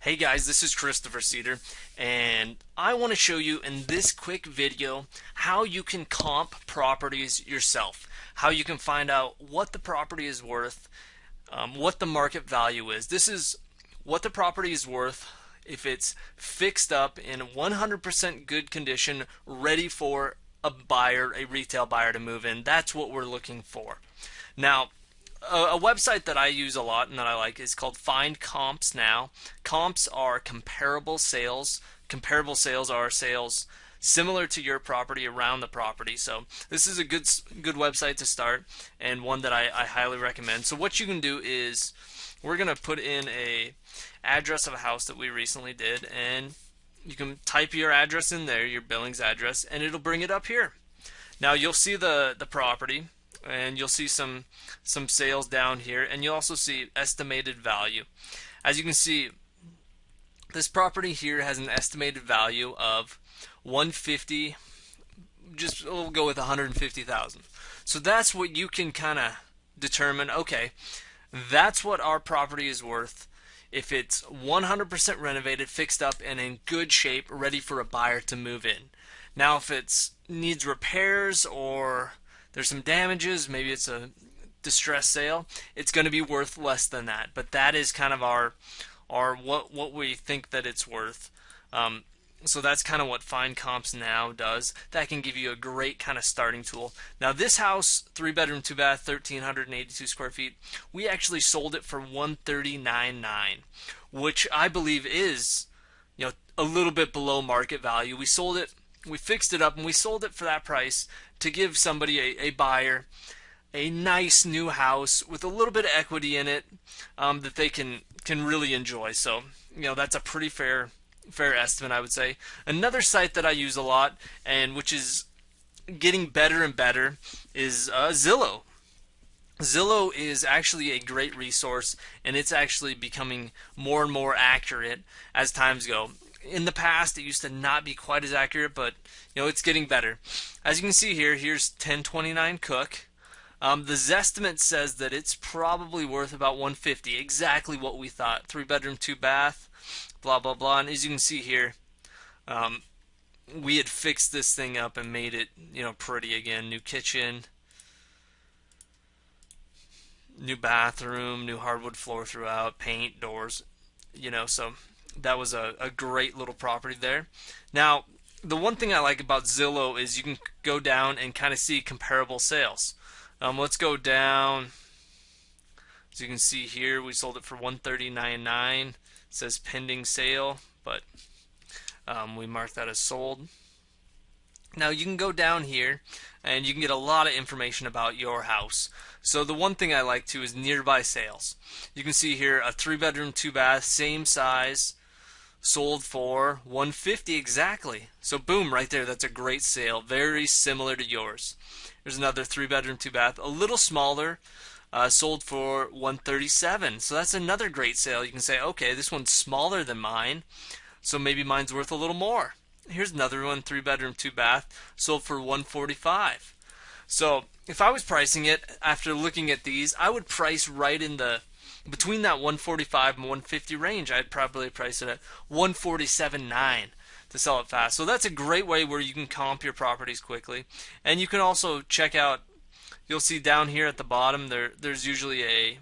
Hey guys, this is Christopher Cedar, and I want to show you in this quick video how you can comp properties yourself. How you can find out what the property is worth, what the market value is. This is what the property is worth if it's fixed up in 100% good condition, ready for a buyer, a retail buyer to move in. That's what we're looking for. Now, a website that I use a lot and that I like is called Find Comps Now. Comps are comparable sales. Comparable sales are sales similar to your property around the property. So this is a good website to start and one that I highly recommend. So what you can do is we're gonna put in a address of a house that we recently did, and you can type your address in there, your Billings address, and it'll bring it up here. Now you'll see the property, and you'll see some sales down here, and you'll also see estimated value. As you can see, this property here has an estimated value of 150. Just we'll go with 150,000. So that's what you can kind of determine. Okay, that's what our property is worth if it's 100% renovated, fixed up, and in good shape, ready for a buyer to move in. Now, if it needs repairs or there's some damages, maybe it's a distressed sale, it's going to be worth less than that. But that is kind of our what we think that it's worth. So that's kind of what Find Comps Now does. That can give you a great kind of starting tool. Now this house, 3-bedroom, 2-bath, 1,382 square feet, we actually sold it for $139,900, which I believe is, a little bit below market value. We fixed it up, and we sold it for that price to give somebody a buyer a nice new house with a little bit of equity in it, that they can really enjoy. So that's a pretty fair estimate, I would say. Another site that I use a lot, and which is getting better and better, is Zillow. Zillow is actually a great resource, and it's actually becoming more and more accurate as times go. In the past, it used to not be quite as accurate, but it's getting better. As you can see here, here's 1029 Cook. The Zestimate says that it's probably worth about 150, exactly what we thought. 3-bedroom, 2-bath, blah blah blah. And as you can see here, we had fixed this thing up and made it pretty again. New kitchen, new bathroom, new hardwood floor throughout, paint, doors, so that was a great little property there. Now, the one thing I like about Zillow is you can go down and kind of see comparable sales. Let's go down. As you can see here, we sold it for $139,900. It says pending sale, but we marked that as sold. Now you can go down here and you can get a lot of information about your house. So the one thing I like to is nearby sales. You can see here a 3-bedroom, 2-bath, same size, sold for $150 exactly. So boom, right there, that's a great sale, very similar to yours. There's another 3-bedroom, 2-bath, a little smaller, sold for $137. So that's another great sale. You can say, okay, this one's smaller than mine, so maybe mine's worth a little more. Here's another one, 3-bedroom, 2-bath, sold for $145. So if I was pricing it after looking at these, I would price right in the between that 145 and 150 range. I'd probably price it at 147.9 to sell it fast. So that's a great way where you can comp your properties quickly. And you can also check out, you'll see down here at the bottom there's usually a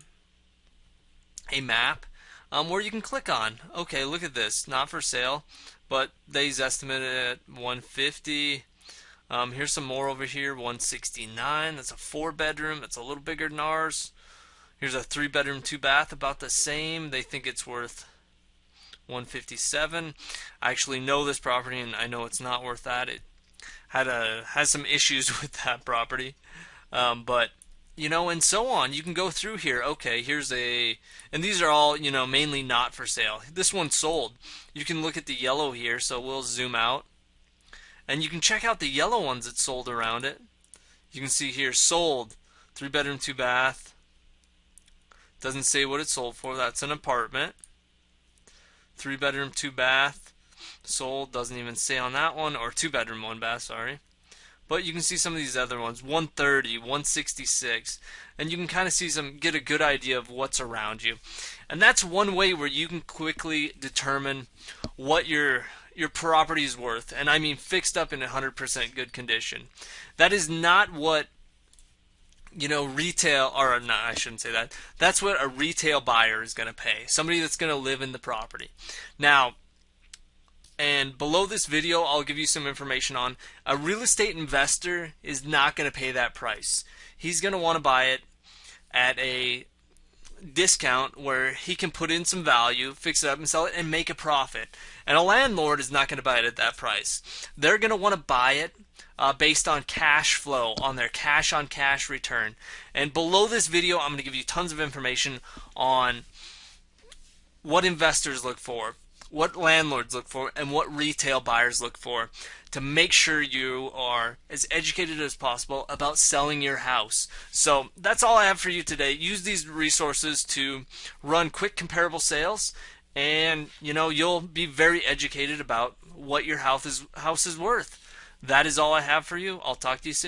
map where you can click on. Okay, look at this, not for sale, but they's estimated at 150. Here's some more over here, 169. That's a 4-bedroom. That's a little bigger than ours. Here's a 3-bedroom, 2-bath, about the same. They think it's worth 157. I actually know this property, and I know it's not worth that. It has some issues with that property, but and so on. You can go through here. Okay, and these are all mainly not for sale. This one's sold. You can look at the yellow here, so we'll zoom out, and you can check out the yellow ones that sold around it. You can see here, sold, 3-bedroom, 2-bath. Doesn't say what it sold for. That's an apartment. 3-bedroom, 2-bath, sold. Doesn't even say on that one. Or 2-bedroom, 1-bath, sorry. but you can see some of these other ones, 130, 166, and you can kind of see get a good idea of what's around you. And that's one way where you can quickly determine what your property is worth, and I mean fixed up in 100% good condition. That is not what retail, or no, I shouldn't say that. That's what a retail buyer is going to pay. Somebody that's going to live in the property. Now, and below this video, I'll give you some information on a real estate investor is not going to pay that price. He's going to want to buy it at a discount where he can put in some value, fix it up and sell it and make a profit. And a landlord is not going to buy it at that price. They're going to want to buy it based on cash flow, on their cash on cash return. And below this video, I'm going to give you tons of information on what investors look for, what landlords look for, and what retail buyers look for to make sure you are as educated as possible about selling your house. So that's all I have for you today. Use these resources to run quick comparable sales, and you'll be very educated about what your house is worth. That is all I have for you. I'll talk to you soon.